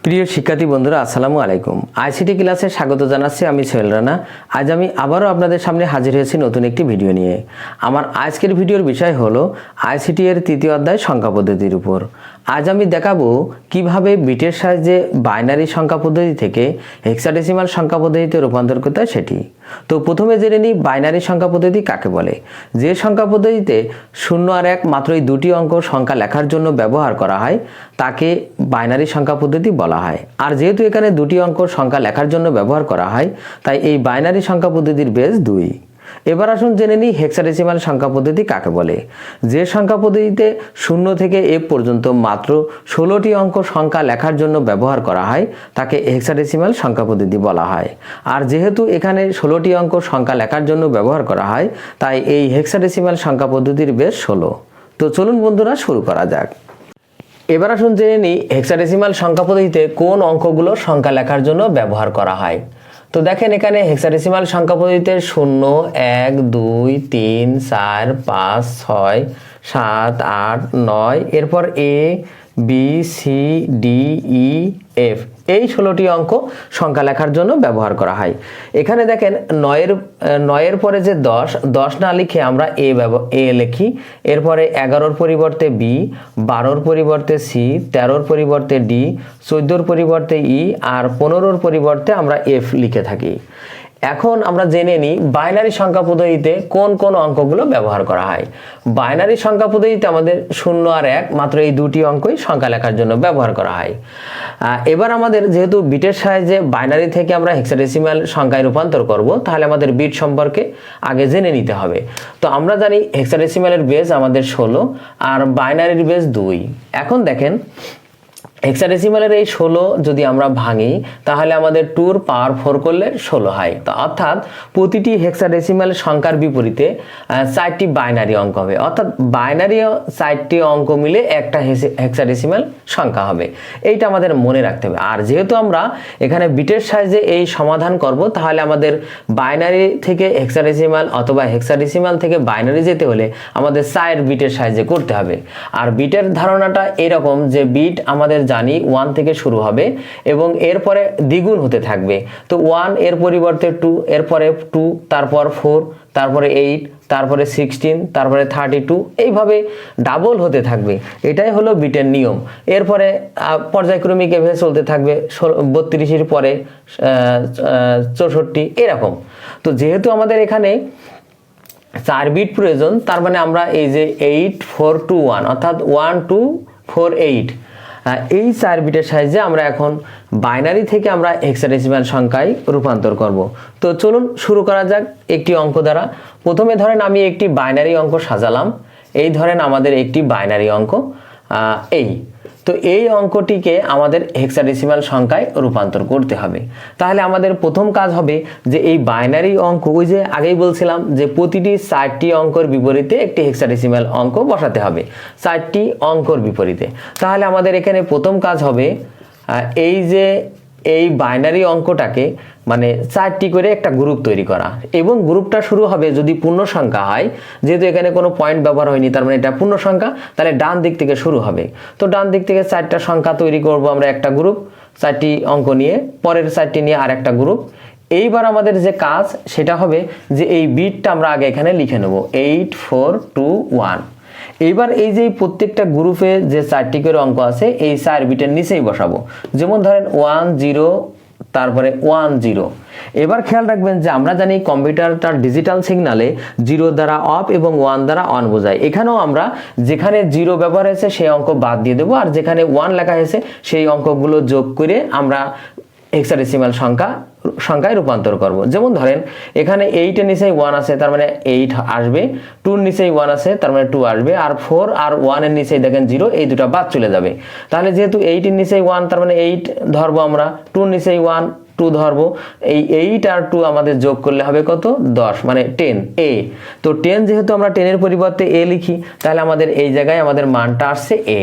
প্রিয় শিক্ষার্থী বন্ধুরা, আসসালামু আলাইকুম। আইসিটি ক্লাসে স্বাগত জানাচ্ছি। আমি সোহেল রানা। আজ আমি আবারও আপনাদের সামনে হাজির হয়েছি নতুন একটি ভিডিও নিয়ে। আমার আজকের ভিডিওর বিষয় হলো আইসিটি এর তৃতীয় অধ্যায় সংখ্যা পদ্ধতির উপর। আজ আমি দেখাবো কিভাবে বিটের সাহায্যে বাইনারি সংখ্যা পদ্ধতি থেকে হেক্সাডেসিমাল সংখ্যা পদ্ধতিতে রূপান্তর করতে হয় সেটি। তো প্রথমে জেনে নিই বাইনারি সংখ্যা পদ্ধতি কাকে বলে। যে সংখ্যা পদ্ধতিতে 0 আর 1 মাত্র এই দুটি অঙ্ক সংখ্যা লেখার জন্য ব্যবহার করা হয় তাকে বাইনারি সংখ্যা পদ্ধতি বলা হয়। আর যেহেতু এখানে দুটি অঙ্ক সংখ্যা লেখার জন্য ব্যবহার করা হয় তাই এই বাইনারি সংখ্যা পদ্ধতির বেস 2। এবার আসুন জেনে নিই হেক্সাডেসিমাল সংখ্যা পদ্ধতি কাকে বলে। যে সংখ্যা পদ্ধতিতে 0 থেকে F পর্যন্ত মাত্র 16টি অঙ্ক সংখ্যা লেখার জন্য ব্যবহার করা হয় তাকে হেক্সাডেসিমাল সংখ্যা পদ্ধতি বলা হয়। আর যেহেতু এখানে 16টি অঙ্ক সংখ্যা লেখার জন্য ব্যবহার করা হয় তাই এই হেক্সাডেসিমাল সংখ্যা পদ্ধতির বেস 16। তো চলুন বন্ধুরা শুরু করা যাক। এবার আসুন জেনে নিই হেক্সাডেসিমাল সংখ্যা পদ্ধতিতে কোন অঙ্কগুলো সংখ্যা লেখার জন্য ব্যবহার করা হয়। তো দেখেন এখানে হেক্সাডেসিমাল সংখ্যা পদ্ধতিতে 0, 1, 2, 3, 4, 5, 6, 7, 8, 9 এরপর A, B, C, D, E, F এই 16টি অঙ্ক সংখ্যা লেখার জন্য ব্যবহার করা হয়। এখানে দেখেন 9 পরে যে 10 না লিখে আমরা A লিখি। এরপরে 11-র পরিবর্তে B, 12-র পরিবর্তে C, 13-র পরিবর্তে D, 14-র পরিবর্তে E আর 15-র পরিবর্তে আমরা F লিখে থাকি। এখন আমরা জেনে নিই বাইনারি সংখ্যা পদ্ধতিতে কোন কোন অঙ্কগুলো ব্যবহার করা হয়। বাইনারি সংখ্যা পদ্ধতিতে আমাদের 0 আর 1 মাত্র এই দুটি অঙ্কই সংখ্যা লেখার জন্য ব্যবহার করা হয়। এবার আমাদের যেহেতু বিটের সাহায্যে বাইনারি থেকে আমরা হেক্সাডেসিমাল সংখ্যায় রূপান্তর করব তাহলে আমাদের বিট সম্পর্কে আগে জেনে নিতে হবে। তো আমরা জানি হেক্সাডেসিমালের বেস আমাদের 16 আর বাইনারির বেস 2। এখন দেখেন হেক্সাডেসিমালের এই 16 যদি আমরা ভাঙি তাহলে আমাদের 2 পাওয়ার 4 করলে 16 হয়। তো অর্থাৎ প্রতিটি হেক্সাডেসিমাল সংখ্যার বিপরীতে 4টি বাইনারি অঙ্ক হবে। অর্থাৎ বাইনারি 4টি অঙ্ক মিলে একটা হেক্সাডেসিমাল সংখ্যা হবে। এইটা আমাদের মনে রাখতে হবে। আর যেহেতু আমরা এখানে বিটের সাহায্যে এই সমাধান করব তাহলে আমাদের বাইনারি থেকে হেক্সাডেসিমাল অথবা হেক্সাডেসিমাল থেকে বাইনারি যেতে হলে আমাদের 4 বিটের সাহায্যে করতে হবে। আর বিটের ধারণাটা এরকম যে বিট আমাদের জানি 1 থেকে শুরু হবে এবং এরপরে দ্বিগুণ হতে থাকবে। তো 1 এর পরিবর্তে 2, এরপরে 2, তারপর 4, তারপরে 8, তারপরে 16, তারপরে 32 এইভাবে ডাবল হতে থাকবে। এটাই হলো বিটের নিয়ম। এরপরে পর্যায়ক্রমিক এভাবে চলতে থাকবে। 32-এর পরে 64 এরকম। তো যেহেতু আমাদের এখানে 4 বিট প্রয়োজন তার মানে আমরা এই যে 8, 4, 2, 1 অর্থাৎ 1, 2, 4, 8 এই 4 বিটের সাহায্যে আমরা এখন বাইনারি থেকে আমরা হেক্সাডেসিমাল সংখ্যায় রূপান্তর করব। তো চলুন শুরু করা যাক একটি অঙ্ক দ্বারা। প্রথমে ধরেন আমি একটি বাইনারি অঙ্ক সাজালাম। এই ধরেন আমাদের একটি বাইনারি অঙ্ক তো এই অঙ্কটিকে আমাদের হেক্সাডেসিমাল সংখ্যায় রূপান্তর করতে হবে। তাহলে আমাদের প্রথম কাজ হবে যে এই বাইনারি অঙ্ক ওই যে আগেই বলছিলাম যে প্রতিটি 4টি অঙ্কের বিপরীতে একটি হেক্সাডেসিমাল অঙ্ক বসাতে হবে 4টি অঙ্কের বিপরীতে। তাহলে আমাদের এখানে প্রথম কাজ হবে এই যে এই বাইনারি অঙ্কটাকে মানে 4টি করে একটা গ্রুপ তৈরি করা এবং গ্রুপটা শুরু হবে যদি পূর্ণ সংখ্যা হয়। যেহেতু এখানে কোনো পয়েন্ট ব্যবহার হয়নি তার মানে এটা পূর্ণ সংখ্যা, তাহলে ডান দিক থেকে শুরু হবে। তো ডান দিক থেকে 4টা সংখ্যা তৈরি করব আমরা একটা গ্রুপ, 4টি অঙ্ক নিয়ে, পরের 4টি নিয়ে আর একটা গ্রুপ। এইবার আমাদের যে কাজ সেটা হবে যে এই বিটটা আমরা আগে এখানে লিখে নেব 8, 4, 2, 1। এইবার এই যে প্রত্যেকটা গ্রুপে যে 4টি করে অঙ্ক আছে এই 4 বিটের নিচেই বসাবো। যেমন ধরেন 1, 0, তারপরে 1, 0। এবার খেয়াল রাখবেন যে আমরা জানি কম্পিউটারটার ডিজিটাল সিগনালে 0 দ্বারা অফ এবং 1 দ্বারা অন বোঝায়। এখানেও আমরা যেখানে 0 ব্যবহার হয়েছে সেই অঙ্ক বাদ দিয়ে দেবো আর যেখানে 1 লেখা হয়েছে সেই অঙ্কগুলো যোগ করে আমরা হেক্সাডেসিমাল সংখ্যায় রূপান্তর করব। যেমন ধরেন এখানে 8 এর নিচেই 1 আছে তার মানে 8 আসবে, 2 এর নিচেই 1 আছে তার মানে 2 আসবে, আর 4 আর 1 এর নিচেই দেখেন 0, এই দুটো বাদ চলে যাবে। তাহলে যেহেতু 8 এর নিচেই 1 তার মানে 8 ধরবো আমরা, 2 এর নিচেই 1, 2 ধরবো। এই 8 আর 2 আমাদের যোগ করলে হবে কত? 10 মানে 10 A। তো 10 যেহেতু আমরা 10 এর পরিবর্তে A লিখি তাহলে আমাদের এই জায়গায় আমাদের মানটা আসছে A।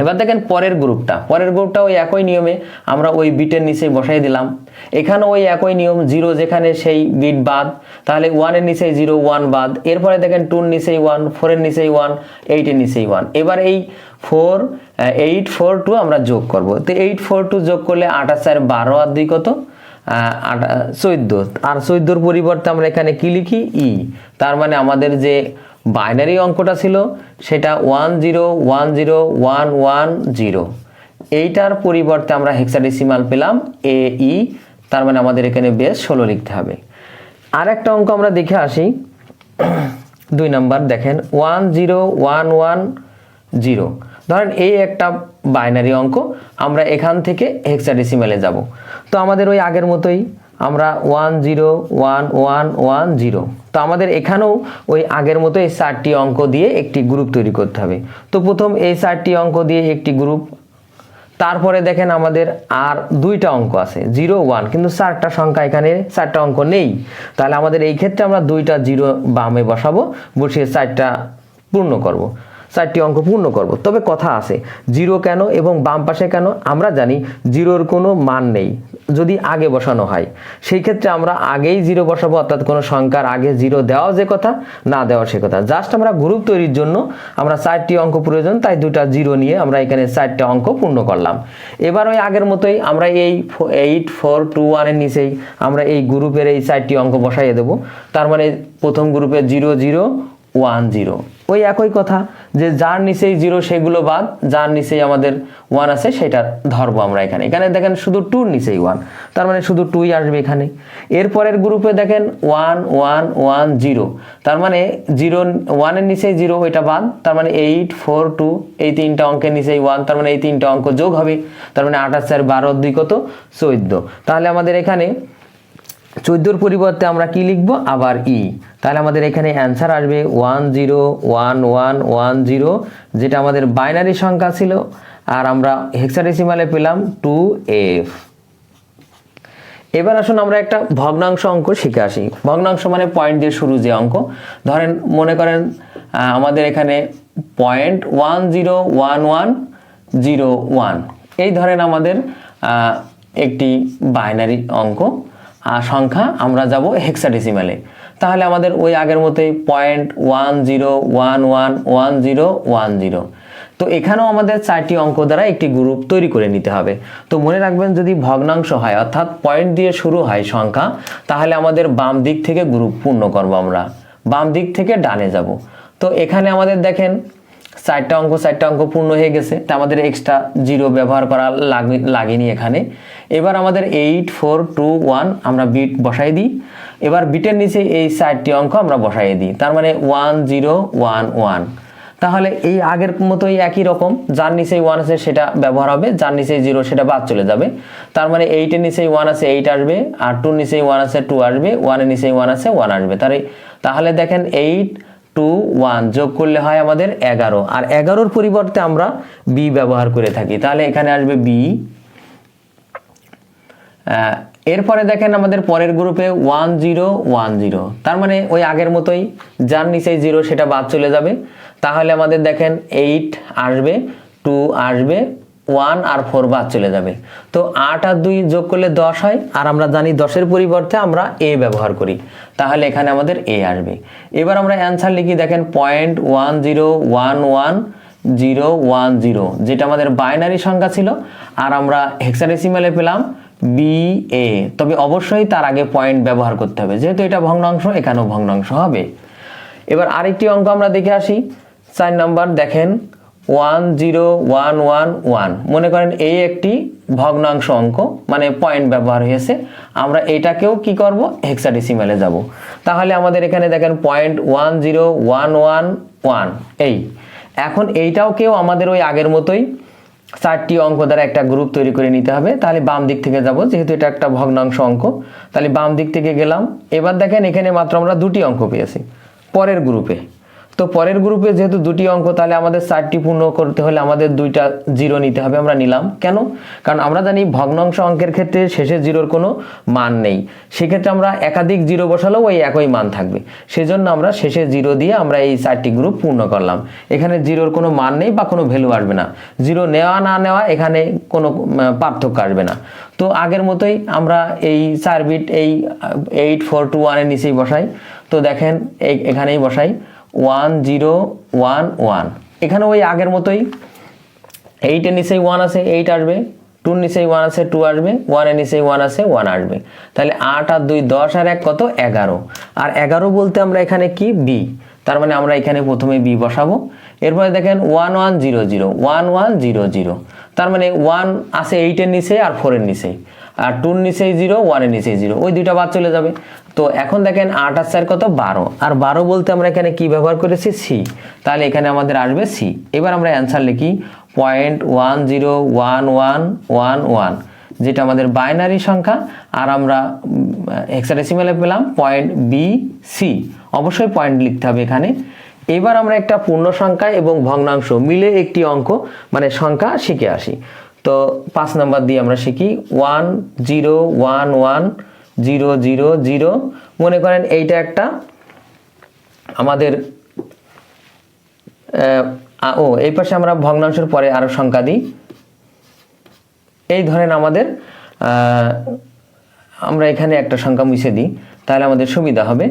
এবার দেখেন পরের গ্রুপটা ওই একই নিয়মে আমরা ওই বিটের নিচেই বসাই দিলাম। এখানে ওই একই নিয়ম, 0 যেখানে সেই বিট বাদ, তাহলে 1 এর নিচেই 0 1 বাদ। এরপরে দেখেন 2 এর নিচেই 1, 4 এর নিচেই 1, 8 এর নিচেই 1। এবার এই 8 4 2 আমরা যোগ করব। তো 8 4 2 যোগ করলে 8 আর 4 12 আর 2 কত 14। আর 14 পরিবর্তে আমরা এখানে কি লিখি ই। তার মানে আমাদের যে বাইনারি অঙ্কটা ছিল সেটা 1 0 1 0 1 1 0, এইটার পরিবর্তে আমরা হেক্সাডেসিমাল পেলাম এ ই। তার মানে আমাদের এখানে বেস 16 লিখতে হবে। আর একটা অঙ্ক আমরা দেখে আসি, 2 নাম্বার দেখেন 1 0 1 1 0। ধরেন এই একটা বাইনারি অঙ্ক, আমরা এখান থেকে হেক্সাডেসিমালে যাব। তো আমাদের ওই আগের মতোই আমরা 1 0 1 1 1 0। তো আমাদের এখানেও ওই আগের মতো এই 4টি অঙ্ক দিয়ে একটি গ্রুপ তৈরি করতে হবে। তো প্রথম এই 4টি অঙ্ক দিয়ে একটি গ্রুপ, তারপরে দেখেন আমাদের আর 2টা অঙ্ক আছে 0 1, কিন্তু 4টা সংখ্যা এখানে 4টা অঙ্ক নেই। তাহলে আমাদের এই ক্ষেত্রে আমরা 2টা 0 বামে বসাবো, বসিয়ে 4টা পূর্ণ করব, 4টি অঙ্ক পূর্ণ করব। তবে কথা আছে 0 কেন এবং বাম পাশে কেন? আমরা জানি 0-র কোনো মান নেই যদি আগে বসানো হয়। সেই ক্ষেত্রে আমরা আগেই 0 বসাবো, অর্থাৎ কোনো সংখ্যার আগে 0 দেওয়া যে কথা, না দেওয়া সে কথা। জাস্ট আমরা গ্রুপ তৈরির জন্য আমরা 4টি অঙ্ক প্রয়োজন, তাই 2টা 0 নিয়ে আমরা এখানে 4টা অঙ্ক পূর্ণ করলাম। এবার ওই আগের মতোই আমরা এই 8 4 2 1 এর নিচেই আমরা এই গ্রুপের এই 4টি অঙ্ক বসাইয়ে দেব। তার মানে প্রথম গ্রুপে 0 0 1 0, ওই একই কথা যে যার নিচেই 0 সেগুলো বাদ, যার নিচেই আমাদের 1 আছে সেটা ধরবো আমরা এখানে। এখানে দেখেন শুধু 2 এর নিচেই 1, তার মানে শুধু 2ই আসবে এখানে। এরপরের গ্রুপে দেখেন 1 1 1 0, তার মানে 1 এর নিচেই 0 ওইটা বাদ, তার মানে 8 4 2, এই 3টা অঙ্কের নিচেই 1, তার মানে এই 3টা অঙ্ক যোগ হবে। তার মানে 8 আর 4 12 2 কত 14। তাহলে আমাদের এখানে 14-র পরিবর্তে আমরা কি লিখব আবার ই। তাহলে আমাদের এখানে অ্যান্সার আসবে 1 0 1 1 1 0, যেটা আমাদের বাইনারি সংখ্যা ছিল। আর আমরা হেক্সাডেসিমালে পেলাম 2f। এবার আসুন আমরা একটা ভগ্নাংশ অঙ্ক শিখে আসি। ভগ্নাংশ মানে পয়েন্ট দিয়ে শুরু যে অঙ্ক। ধরেন মনে করেন আমাদের এখানে 0.101101, এই ধরেন আমাদের একটি বাইনারি অঙ্ক আর সংখ্যা, আমরা যাব হেক্সাডেসিমালে। তাহলে আমাদের ওই আগের মতোই 0.10111010। তো এখানেও আমাদের 4টি অঙ্ক দ্বারা একটি গ্রুপ তৈরি করে নিতে হবে। তো মনে রাখবেন যদি ভগ্নাংশ হয় অর্থাৎ পয়েন্ট দিয়ে শুরু হয় সংখ্যা, তাহলে আমাদের বাম দিক থেকে গ্রুপ পূর্ণ করব, আমরা বাম দিক থেকে ডানে যাব। তো এখানে আমাদের দেখেন 4টা অঙ্ক পূর্ণ হয়ে গেছে, তা আমাদের এক্সট্রা 0 ব্যবহার করা লাগেনি এখানে। এবার আমাদের 8 4 2 1 আমরা বিট বসাই দিই। এবার বিটের নিচে এই 4টি অঙ্ক আমরা বসাই দিই, তার মানে 1 0 1 1। তাহলে এই আগের মতোই একই রকম, যার নিচেই 1 আছে সেটা ব্যবহার হবে, যার নিচেই 0 সেটা বাদ চলে যাবে। তার মানে 8 এর নিচেই 1 আছে 8 আসবে, আর 2 এর নিচেই 1 আছে 2 আসবে, 1 এর নিচেই 1 আছে 1 আসবে। তাহলে দেখেন 8 2 1 যোগ করলে হয় আমাদের 11, আর 11-র পরিবর্তে আমরা বি ব্যবহার করে থাকি, তাহলে এখানে আসবে বি। এরপরে দেখেন আমাদের পরের গ্রুপে 1 0 1 0, তার মানে ওই আগের মতোই, যার নিচেই 0 সেটা বাদ চলে যাবে। তাহলে আমাদের দেখেন 8 আসবে 2 আসবে, 1 আর 4 বাদ চলে যাবে। তো 8 আর 2 যোগ করলে 10 হয়, আর আমরা জানি 10-এর পরিবর্তে আমরা এ ব্যবহার করি, তাহলে এখানে আমাদের এ আসবে। এবার আমরা অ্যান্সার লিখি, দেখেন 0.101110, যেটা আমাদের বাইনারি সংখ্যা ছিল, আর আমরা হেক্সাডেসিমালে পেলাম BA। তবে অবশ্যই তার আগে পয়েন্ট ব্যবহার করতে হবে, যেহেতু এটা ভগ্নাংশ, এখানেও ভগ্নাংশ হবে। এবার আরেকটি অঙ্ক আমরা দেখে আসি, 4 নাম্বার দেখেন 10111। মনে করেন এই একটি ভগ্নাংশ অঙ্ক, মানে পয়েন্ট ব্যবহার হয়েছে। আমরা এটাকেও কি করব হেক্সাডেসিমালে যাব। তাহলে আমাদের এখানে দেখেন 0.10111, এই এখন এইটাও কেউ আমাদের ওই আগের মতোই 4টি অঙ্ক দ্বারা একটা গ্রুপ তৈরি করে নিতে হবে। তাহলে বাম দিক থেকে যাব, যেহেতু এটা একটা ভগ্নাংশ অঙ্ক, তাহলে বাম দিক থেকে গেলাম। এবার দেখেন এখানে মাত্র আমরা 2টি অঙ্ক পেয়েছি পরের গ্রুপে। তো তো পরের গ্রুপে যেহেতু দুটি অঙ্ক, তাহলে আমাদের 4টি পূর্ণ করতে হলে আমাদের 2টা জিরো নিতে হবে। আমরা নিলাম কেন? কারণ আমরা জানি ভগ্নাংশ অঙ্কের ক্ষেত্রে শেষে জিরোর কোনো মান নেই, সেক্ষেত্রে আমরা একাধিক জিরো বসালেও ওই একই মান থাকবে। সেজন্য আমরা শেষে জিরো দিয়ে আমরা এই 4টি গ্রুপ পূর্ণ করলাম। এখানে জিরোর কোনো মান নেই বা কোনো ভ্যালু আসবে না, জিরো নেওয়া না নেওয়া এখানে কোনো পার্থক্য আসবে না। তো আগের মতোই আমরা এই 4 বিট এই 8 4 2 1 এর নিচেই বসাই। তো দেখেন এখানেই বসাই 1 0 1 1, এখানে ওই আগের মতোই 8 এর নিচেই 1 আছে 8 আসবে, 2 এর নিচেই 1 আছে 2 আসবে, 1 এর নিচেই 1 আছে 1 আসবে। তাহলে 8 আর 2 10 আর 1 কত 11। আর 11 বলতে আমরা এখানে কি বি, তার মানে আমরা এখানে প্রথমে বি বসাবো। এরপরে দেখেন 1 1 0 0 1 1 0 0, তার মানে 1 আছে 8 এর নিচে আর 4 এর নিচে, আর 2 এর নিচেই 0 1 এর নিচেই 0, ওই দুইটা বাদ চলে যাবে। তো এখন দেখেন 8 আর 4 কত 12, আর 12 বলতে আমরা এখানে কি ব্যবহার করেছি সি, তাহলে এখানে আমাদের আসবে সি। এবার আমরা অ্যান্সার লিখি 0.101111, যেটা আমাদের বাইনারি সংখ্যা, আর আমরা হেক্সাডেসিমালে পেলাম .BC, অবশ্যই পয়েন্ট লিখতে হবে এখানে। এবার আমরা একটা পূর্ণ সংখ্যা এবং ভগ্নাংশ মিলে একটি অঙ্ক মানে সংখ্যা শিখে আসি। তো 5 নাম্বার দিয়ে আমরা শিখি 10110000। মনে করেন এইটা একটা আমাদের এই পাশে আমরা ভগ্নাংশের পরে আরো সংখ্যা দিই। এই ধরেন আমাদের আমরা এখানে একটা সংখ্যা মুছে দিই, তাহলে আমাদের সুবিধা হবে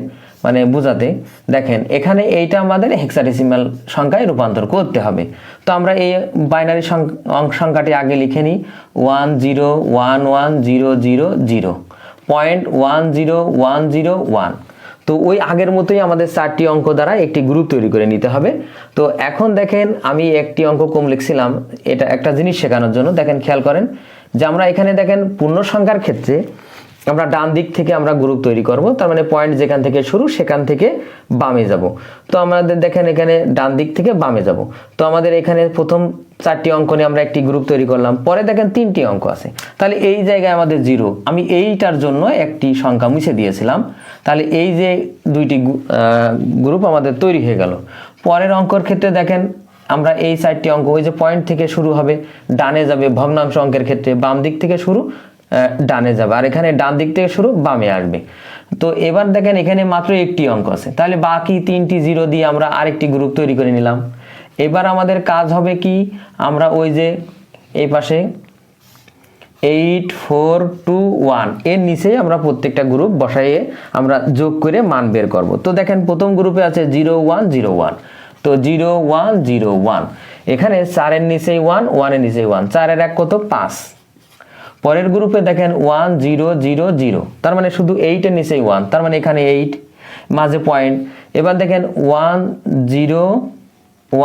মানে বোঝাতে। দেখেন এখানে এইটা আমাদের হেক্সাডেসিমাল সংখ্যায় রূপান্তর করতে হবে। তো আমরা এই বাইনারি সংখ্যাটি আগে লিখে নিই 10110000, .1010101। তো ওই আগের মতোই আমাদের 4টি অঙ্ক দ্বারা একটি গ্রুপ তৈরি করে নিতে হবে। তো এখন দেখেন আমি একটি অঙ্ক কম লিখছিলাম, এটা একটা জিনিস শেখানোর জন্য। দেখেন খেয়াল করেন যে আমরা এখানে দেখেন পূর্ণ সংখ্যার ক্ষেত্রে আমরা ডান দিক থেকে আমরা গ্রুপ তৈরি করব, তার মানে পয়েন্ট যেখান থেকে শুরু সেখান থেকে বামে যাব। তো আমাদের দেখেন এখানে ডান দিক থেকে বামে যাব। তো আমাদের এখানে প্রথম 4টি অঙ্ক নিয়ে আমরা একটি গ্রুপ তৈরি করলাম, পরে দেখেন 3টি অঙ্ক আছে, তাহলে এই জায়গায় আমাদের 0, আমি এইটার জন্য একটি সংখ্যা মুছে দিয়েছিলাম। তাহলে এই যে 2টি গ্রুপ আমাদের তৈরি হয়ে গেল। পরের অঙ্কর ক্ষেত্রে দেখেন আমরা এই 4টি অঙ্ক ওই যে পয়েন্ট থেকে শুরু হবে ডানে যাবে, ভগ্নাংশ অঙ্কের ক্ষেত্রে বাম দিক থেকে শুরু ডানে যাবে, আর এখানে ডান দিক থেকে শুরু বামে আসবে। তো এবার দেখেন এখানে মাত্র একটি অঙ্ক আছে, তাহলে বাকি 3টি জিরো দিয়ে আমরা আরেকটি গ্রুপ তৈরি করে নিলাম। এবার আমাদের কাজ হবে কি, আমরা ওই যে এই পাশে 8 4 2 1 এর নিচে আমরা প্রত্যেকটা গ্রুপ বসাইয়ে আমরা যোগ করে মান বের করব। তো দেখেন প্রথম গ্রুপে আছে 0 1 0 1, তো 0 1 0 1, এখানে 4 এর নিচেই 1 1 এর নিচেই 1, 4 এর 1 কত 5। পরের গ্রুপে দেখেন 1 0 0 0, তার মানে শুধু 8 এর নিচেই 1, তার মানে এখানে 8 মাঝে পয়েন্ট। এবার দেখেন 1 0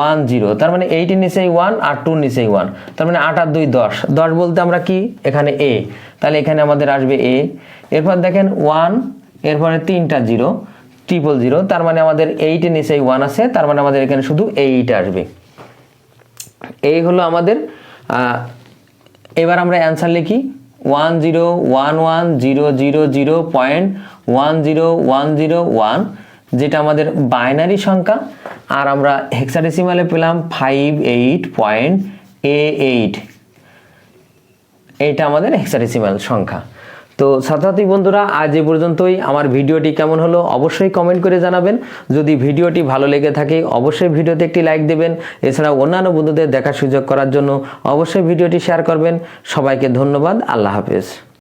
1 0, তার মানে 8 এর নিচেই 1 আর 2 এর নিচেই 1, তার মানে 8 আর 2 10, 10 বলতে আমরা কি এখানে a, তাহলে এখানে আমাদের আসবে a। এরপর দেখেন 1, এরপরে 3টা 0 000, তার মানে আমাদের 8 এর নিচেই 1 আছে, তার মানে আমাদের এখানে শুধু 8 আসবে। এই হলো আমাদের। এবার আমরা অ্যান্সার লিখি 10110000.10101, যেটা আমাদের বাইনারি সংখ্যা, আর আমরা হেক্সাডেসিমালে পেলাম 58.88, এটা আমাদের হেক্সাডেসিমাল সংখ্যা। তো ছাত্রছাত্রী বন্ধুরা, আজ এ পর্যন্তই। আমার ভিডিওটি কেমন হলো অবশ্যই কমেন্ট করে জানাবেন। যদি ভিডিওটি ভালো লেগে থাকে অবশ্যই ভিডিওতে একটি লাইক দেবেন। এছাড়াও অন্যান্য বন্ধুদের দেখার সুযোগ করার জন্য অবশ্যই ভিডিওটি শেয়ার করবেন। সবাইকে ধন্যবাদ। আল্লাহ হাফেজ।